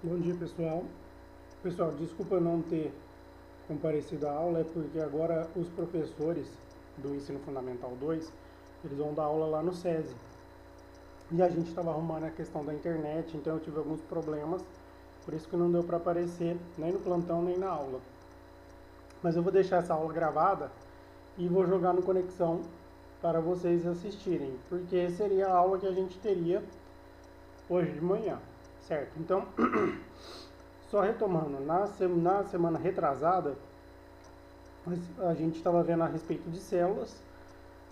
Bom dia, pessoal. Pessoal, desculpa não ter comparecido à aula, é porque agora os professores do Ensino Fundamental 2, eles vão dar aula lá no SESI. E a gente estava arrumando a questão da internet, então eu tive alguns problemas, por isso que não deu para aparecer nem no plantão nem na aula. Mas eu vou deixar essa aula gravada e vou jogar no Conexão para vocês assistirem, porque seria a aula que a gente teria hoje de manhã, certo? Então, só retomando, na semana retrasada, a gente estava vendo a respeito de células,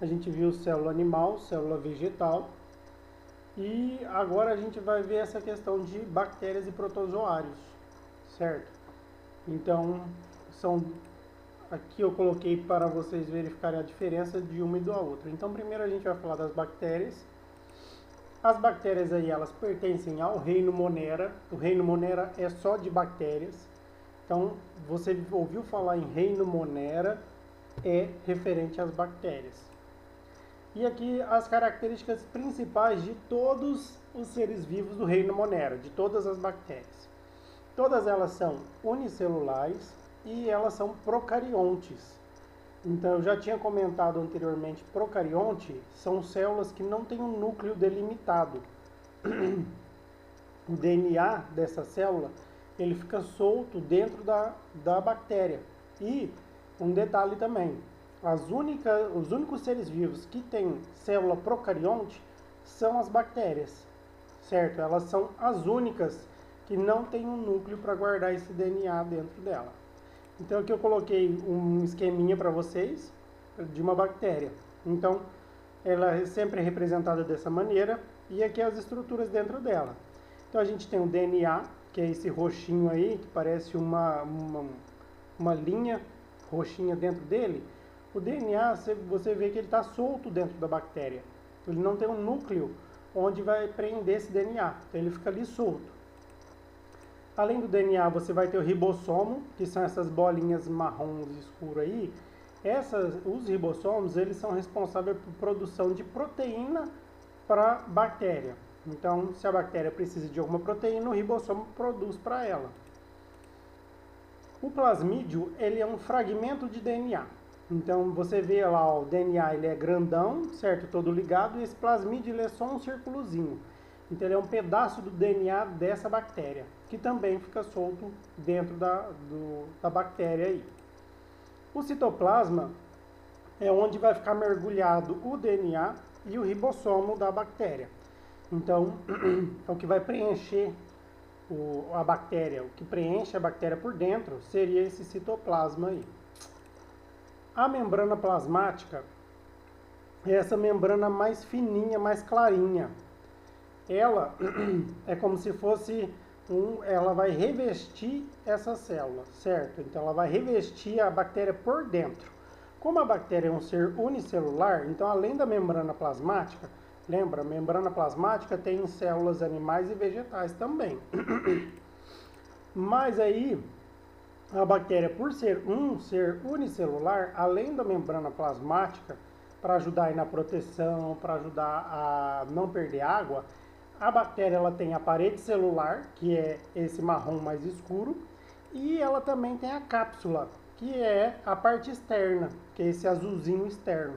a gente viu célula animal, célula vegetal, e agora a gente vai ver essa questão de bactérias e protozoários, certo? Então, aqui eu coloquei para vocês verificarem a diferença de uma e da outra. Então, primeiro a gente vai falar das bactérias. As bactérias aí, elas pertencem ao reino Monera. O reino Monera é só de bactérias. Então, você ouviu falar em reino Monera, é referente às bactérias. E aqui as características principais de todos os seres vivos do reino Monera, de todas as bactérias. Todas elas são unicelulares e elas são procariontes. Então, eu já tinha comentado anteriormente, procarionte são células que não têm um núcleo delimitado. O DNA dessa célula, ele fica solto dentro da bactéria. E um detalhe também, os únicos seres vivos que têm célula procarionte são as bactérias, certo? Elas são as únicas que não têm um núcleo para guardar esse DNA dentro dela. Então aqui eu coloquei um esqueminha para vocês de uma bactéria. Então ela é sempre representada dessa maneira e aqui as estruturas dentro dela. Então a gente tem o DNA, que é esse roxinho aí, que parece uma linha roxinha dentro dele. O DNA, você vê que ele está solto dentro da bactéria. Ele não tem um núcleo onde vai prender esse DNA, então ele fica ali solto. Além do DNA, você vai ter o ribossomo, que são essas bolinhas marrons escuras aí. Os ribossomos, eles são responsáveis por produção de proteína para a bactéria. Então, se a bactéria precisa de alguma proteína, o ribossomo produz para ela. O plasmídio, ele é um fragmento de DNA. Então, você vê lá, ó, o DNA ele é grandão, certo? Todo ligado, e esse plasmídio ele é só um círculozinho. Então, ele é um pedaço do DNA dessa bactéria, que também fica solto dentro da bactéria aí. O citoplasma é onde vai ficar mergulhado o DNA e o ribossomo da bactéria. Então, é o que vai preencher a bactéria. O que preenche a bactéria por dentro seria esse citoplasma aí. A membrana plasmática é essa membrana mais fininha, mais clarinha. Ela é como se fosse ela vai revestir essa célula, certo? Então ela vai revestir a bactéria por dentro. Como a bactéria é um ser unicelular, então além da membrana plasmática, lembra, a membrana plasmática tem células animais e vegetais também. Mas aí, a bactéria, por ser um ser unicelular, além da membrana plasmática, para ajudar aí na proteção, para ajudar a não perder água, a bactéria ela tem a parede celular, que é esse marrom mais escuro, e ela também tem a cápsula, que é a parte externa, que é esse azulzinho externo.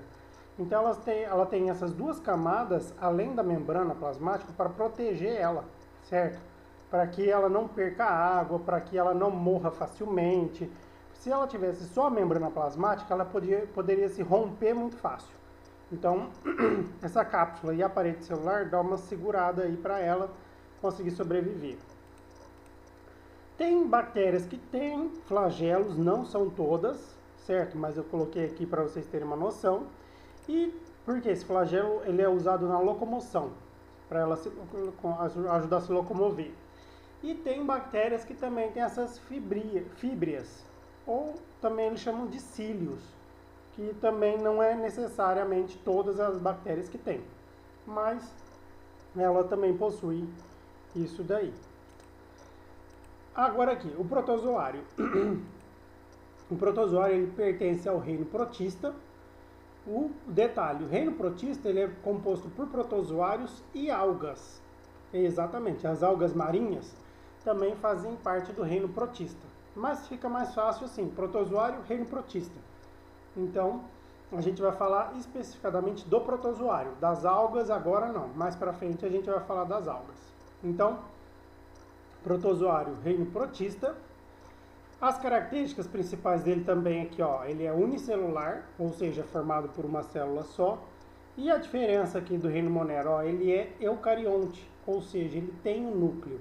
Então ela tem essas duas camadas, além da membrana plasmática, para proteger ela, certo? Para que ela não perca água, para que ela não morra facilmente. Se ela tivesse só a membrana plasmática, ela poderia se romper muito fácil. Então, essa cápsula e a parede celular dá uma segurada aí para ela conseguir sobreviver. Tem bactérias que têm flagelos, não são todas, certo? Mas eu coloquei aqui para vocês terem uma noção. E porque esse flagelo ele é usado na locomoção, para ela ajudar a se locomover. E tem bactérias que também têm essas fíbrias, ou também eles chamam de cílios, que também não é necessariamente todas as bactérias que tem, mas ela também possui isso daí. Agora aqui, o protozoário. O protozoário ele pertence ao reino protista. O detalhe, o reino protista ele é composto por protozoários e algas. Exatamente, as algas marinhas também fazem parte do reino protista. Mas fica mais fácil assim, protozoário, reino protista. Então, a gente vai falar especificadamente do protozoário. Das algas agora não, mais para frente a gente vai falar das algas. Então, protozoário, reino protista. As características principais dele também aqui, ó, ele é unicelular, ou seja, formado por uma célula só. E a diferença aqui do reino monero, ó, ele é eucarionte, ou seja, ele tem um núcleo.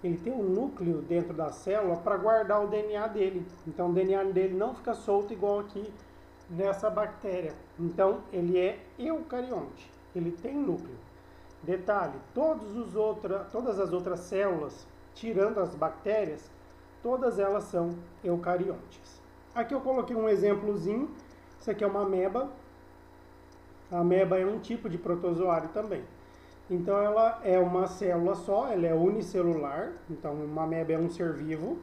Ele tem um núcleo dentro da célula para guardar o DNA dele. Então o DNA dele não fica solto igual aqui nessa bactéria. Então ele é eucarionte, ele tem núcleo. Detalhe, todas as outras células, tirando as bactérias, todas elas são eucariontes. Aqui eu coloquei um exemplozinho, isso aqui é uma ameba. A ameba é um tipo de protozoário também. Então ela é uma célula só, ela é unicelular, então uma ameba é um ser vivo.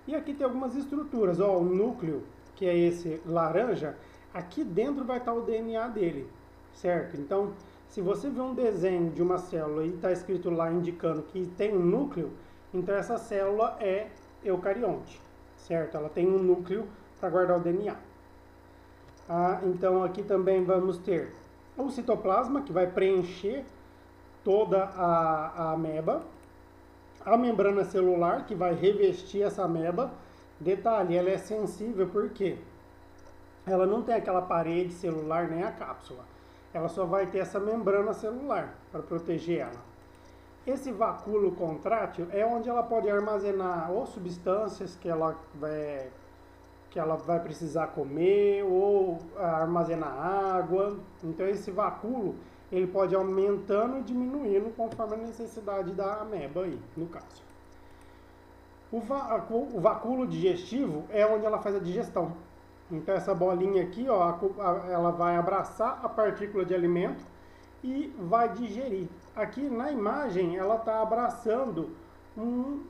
E aqui tem algumas estruturas, ó, o núcleo, que é esse laranja, aqui dentro vai estar o DNA dele, certo? Então, se você vê um desenho de uma célula e está escrito lá indicando que tem um núcleo, então essa célula é eucarionte, certo? Ela tem um núcleo para guardar o DNA. Então aqui também vamos ter o citoplasma, que vai preencher toda a ameba, a membrana celular, que vai revestir essa ameba. Detalhe, ela é sensível porque ela não tem aquela parede celular nem a cápsula, ela só vai ter essa membrana celular para proteger ela. Esse vacúolo contrátil é onde ela pode armazenar ou substâncias que ela vai precisar comer ou armazenar água. Então esse vacúolo ele pode ir aumentando e diminuindo conforme a necessidade da ameba aí, no caso. O vacúolo digestivo é onde ela faz a digestão. Então essa bolinha aqui, ó, ela vai abraçar a partícula de alimento e vai digerir. Aqui na imagem ela está abraçando um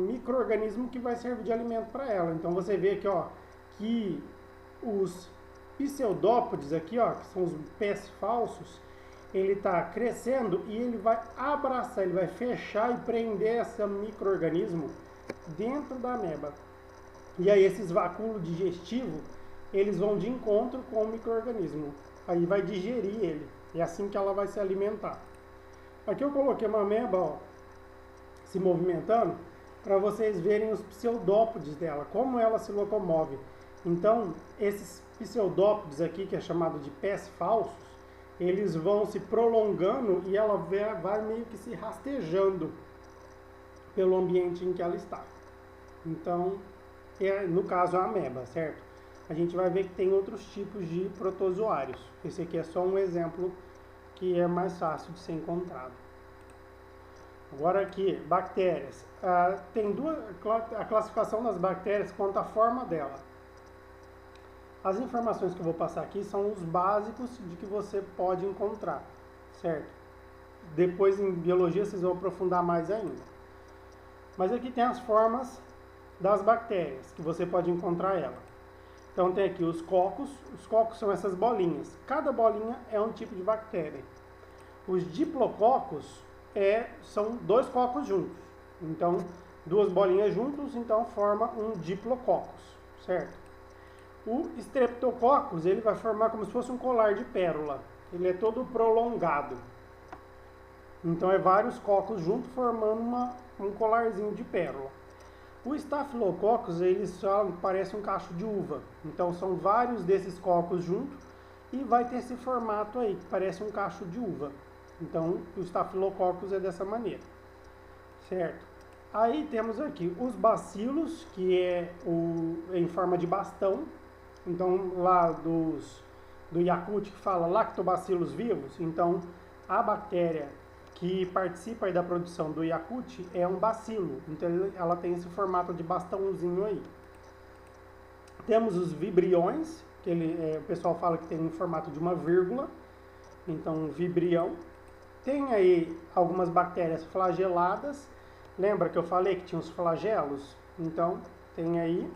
micro-organismo que vai servir de alimento para ela. Então você vê aqui, ó, que os pseudópodes aqui, ó, que são os pés falsos, ele está crescendo e ele vai abraçar, ele vai fechar e prender esse micro-organismo dentro da ameba. E aí esses vacúolos digestivos, eles vão de encontro com o micro-organismo. Aí vai digerir ele. É assim que ela vai se alimentar. Aqui eu coloquei uma ameba, ó, se movimentando, para vocês verem os pseudópodes dela, como ela se locomove. Então, esses pseudópodes aqui, que é chamado de pés falsos, eles vão se prolongando e ela vai meio que se rastejando pelo ambiente em que ela está. Então, no caso a ameba, certo? A gente vai ver que tem outros tipos de protozoários. Esse aqui é só um exemplo que é mais fácil de ser encontrado. Agora aqui, bactérias. Tem a classificação das bactérias quanto à forma dela. As informações que eu vou passar aqui são os básicos de que você pode encontrar, certo? Depois em biologia vocês vão aprofundar mais ainda. Mas aqui tem as formas das bactérias, que você pode encontrar ela. Então tem aqui os cocos são essas bolinhas. Cada bolinha é um tipo de bactéria. Os diplococos são dois cocos juntos. Então, duas bolinhas juntos, então forma um diplococos, certo? O streptococcus, ele vai formar como se fosse um colar de pérola. Ele é todo prolongado. Então é vários cocos juntos formando um colarzinho de pérola. O Staphylococcus, ele só parece um cacho de uva. Então são vários desses cocos juntos e vai ter esse formato aí, que parece um cacho de uva. Então o Staphylococcus é dessa maneira, certo? Aí temos aqui os bacilos, que é em forma de bastão. Então lá do Yakult que fala lactobacillus vivos, então a bactéria que participa aí da produção do Yakult é um bacilo, então ela tem esse formato de bastãozinho aí. Temos os vibriões, que o pessoal fala que tem um formato de uma vírgula, então um vibrião. Tem aí algumas bactérias flageladas, lembra que eu falei que tinha os flagelos? Então tem aí.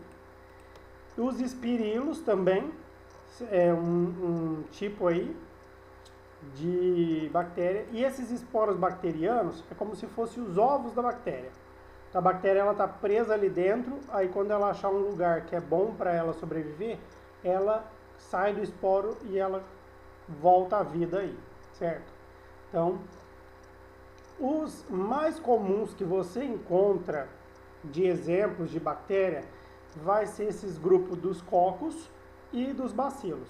Os espirilos também, é um tipo aí de bactéria. E esses esporos bacterianos é como se fossem os ovos da bactéria. A bactéria ela está presa ali dentro, aí quando ela achar um lugar que é bom para ela sobreviver, ela sai do esporo e ela volta à vida aí, certo? Então, os mais comuns que você encontra de exemplos de bactéria vai ser esses grupos dos cocos e dos bacilos.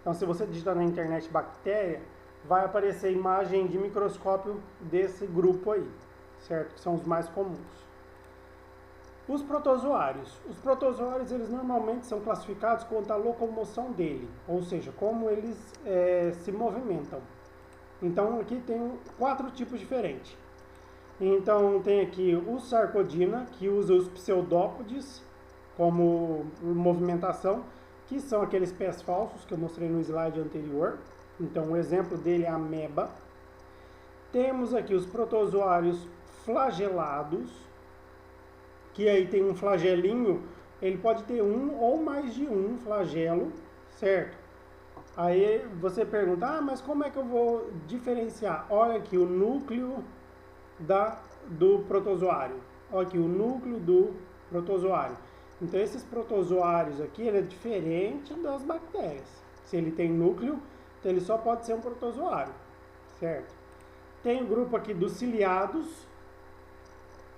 Então, se você digitar na internet bactéria, vai aparecer imagem de microscópio desse grupo aí, certo? Que são os mais comuns. Os protozoários. Os protozoários, eles normalmente são classificados quanto à locomoção dele, ou seja, como eles se movimentam. Então, aqui tem 4 tipos diferentes. Então, tem aqui o Sarcodina, que usa os pseudópodes como movimentação, que são aqueles pés falsos que eu mostrei no slide anterior. Então, o exemplo dele é a ameba. Temos aqui os protozoários flagelados, que aí tem um flagelinho, ele pode ter um ou mais de um flagelo, certo? Aí você pergunta, mas como é que eu vou diferenciar? Olha aqui o núcleo do protozoário. Olha aqui o núcleo do protozoário. Então esses protozoários aqui, ele é diferente das bactérias. Se ele tem núcleo, então ele só pode ser um protozoário, certo? Tem o grupo aqui dos ciliados.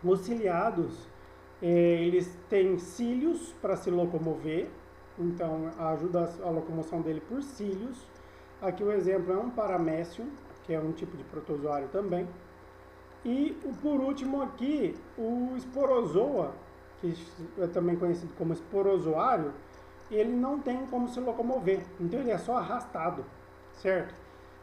Os ciliados, eles têm cílios para se locomover, então ajuda a locomoção dele por cílios. Aqui o exemplo é um paramécium, que é um tipo de protozoário também. E por último aqui, o esporozoa, que é também conhecido como esporozoário, ele não tem como se locomover, então ele é só arrastado, certo?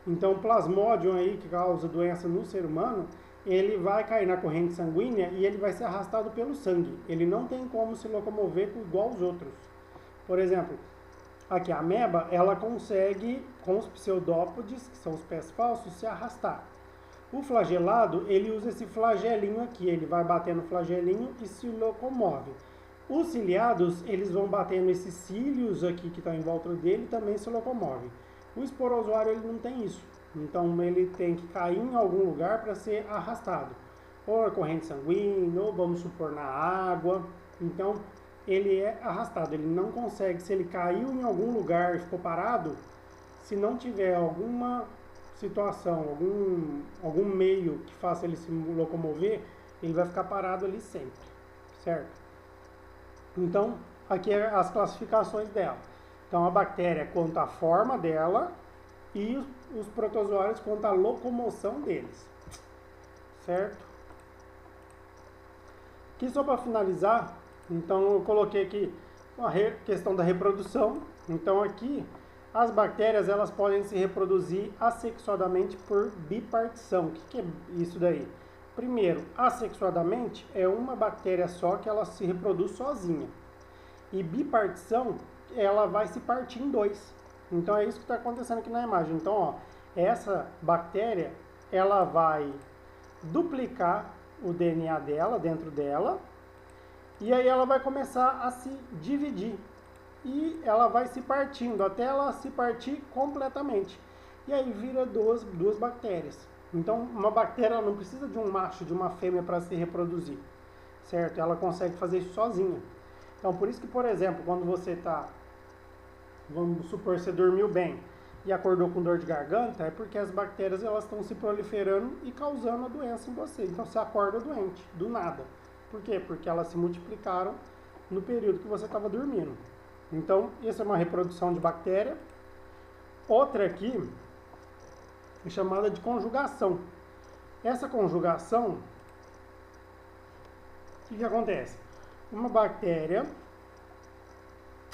Então o plasmodium aí, que causa doença no ser humano, ele vai cair na corrente sanguínea e ele vai ser arrastado pelo sangue. Ele não tem como se locomover igual aos outros. Por exemplo, aqui a ameba, ela consegue, com os pseudópodes, que são os pés falsos, se arrastar. O flagelado, ele usa esse flagelinho aqui, ele vai bater no flagelinho e se locomove. Os ciliados, eles vão bater nesses cílios aqui que estão em volta dele e também se locomove. O esporozoário, ele não tem isso. Então ele tem que cair em algum lugar para ser arrastado. Ou na corrente sanguínea, ou vamos supor na água. Então ele é arrastado, ele não consegue, se ele caiu em algum lugar e ficou parado, se não tiver alguma situação, algum meio que faça ele se locomover, ele vai ficar parado ali sempre, certo? Então aqui é as classificações dela. Então a bactéria quanto à forma dela, e os protozoários quanto à locomoção deles, certo? Aqui só para finalizar, então eu coloquei aqui a questão da reprodução. Então aqui as bactérias elas podem se reproduzir assexuadamente por bipartição. O que é isso daí? Primeiro, assexuadamente é uma bactéria só que ela se reproduz sozinha. E bipartição, ela vai se partir em dois. Então é isso que está acontecendo aqui na imagem. Então, ó, essa bactéria, ela vai duplicar o DNA dela, dentro dela, e aí ela vai começar a se dividir. E ela vai se partindo, até ela se partir completamente. E aí vira duas bactérias. Então, uma bactéria ela não precisa de um macho, de uma fêmea para se reproduzir, certo? Ela consegue fazer isso sozinha. Então, por isso que, por exemplo, quando você está... Vamos supor, você dormiu bem e acordou com dor de garganta, é porque as bactérias elas estão se proliferando e causando a doença em você. Então você acorda doente, do nada. Por quê? Porque elas se multiplicaram no período que você estava dormindo. Então, essa é uma reprodução de bactéria. Outra aqui é chamada de conjugação. Essa conjugação, o que acontece? Uma bactéria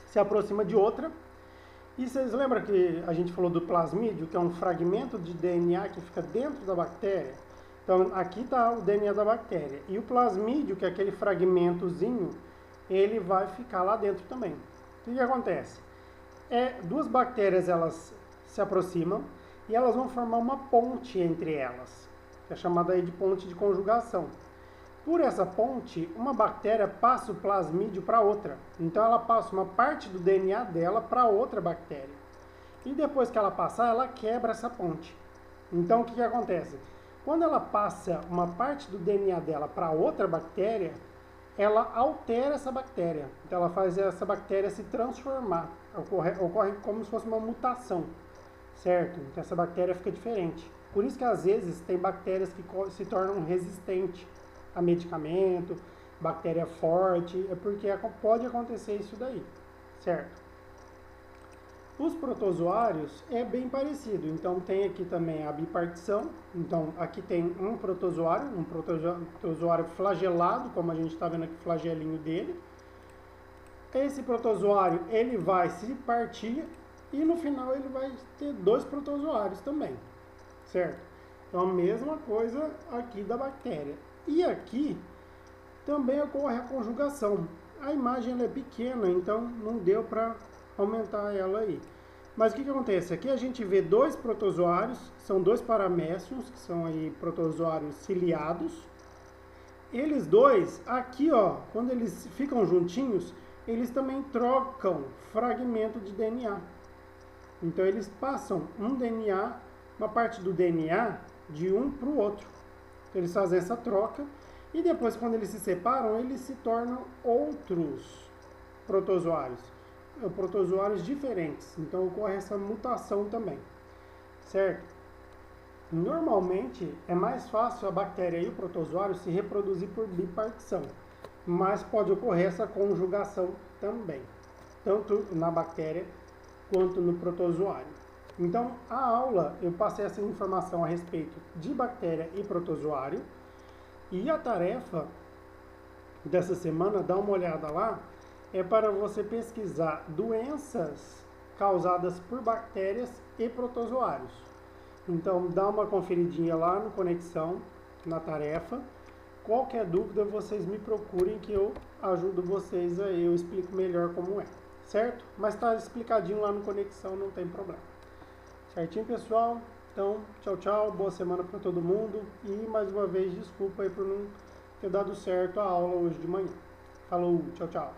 se aproxima de outra. E vocês lembram que a gente falou do plasmídio, que é um fragmento de DNA que fica dentro da bactéria? Então, aqui está o DNA da bactéria. E o plasmídio, que é aquele fragmentozinho, ele vai ficar lá dentro também. O que acontece? Duas bactérias, elas se aproximam e elas vão formar uma ponte entre elas, que é chamada aí de ponte de conjugação. Por essa ponte, uma bactéria passa o plasmídio para outra. Então ela passa uma parte do DNA dela para outra bactéria. E depois que ela passar, ela quebra essa ponte. Então o que acontece? Quando ela passa uma parte do DNA dela para outra bactéria, ela altera essa bactéria. Então ela faz essa bactéria se transformar. Ocorre como se fosse uma mutação, certo? Então essa bactéria fica diferente. Por isso que às vezes tem bactérias que se tornam resistentes a medicamento, bactéria forte, é porque pode acontecer isso daí, certo? Os protozoários é bem parecido, então tem aqui também a bipartição, então aqui tem um protozoário flagelado, como a gente está vendo aqui o flagelinho dele. Esse protozoário ele vai se partir e no final ele vai ter 2 protozoários também, certo? Então a mesma coisa aqui da bactéria. E aqui também ocorre a conjugação. A imagem ela é pequena, então não deu para aumentar ela aí. Mas o que acontece? Aqui a gente vê 2 protozoários, são 2 paraméciums, que são aí protozoários ciliados. Eles dois, aqui ó, quando eles ficam juntinhos, eles também trocam fragmento de DNA. Então eles passam um DNA, uma parte do DNA de um para o outro. Então, eles fazem essa troca e depois quando eles se separam, eles se tornam outros protozoários. Protozoários diferentes, então ocorre essa mutação também, certo? Normalmente é mais fácil a bactéria e o protozoário se reproduzir por bipartição, mas pode ocorrer essa conjugação também, tanto na bactéria quanto no protozoário. Então, a aula eu passei essa informação a respeito de bactéria e protozoário, e a tarefa dessa semana, dá uma olhada lá, é para você pesquisar doenças causadas por bactérias e protozoários. Então, dá uma conferidinha lá no Conexão, na tarefa. Qualquer dúvida, vocês me procurem que eu ajudo vocês aí, eu explico melhor como é, certo? Mas está explicadinho lá no Conexão, não tem problema. Certinho, pessoal? Então, tchau, tchau, boa semana para todo mundo. E, mais uma vez, desculpa aí por não ter dado certo a aula hoje de manhã. Falou, tchau, tchau.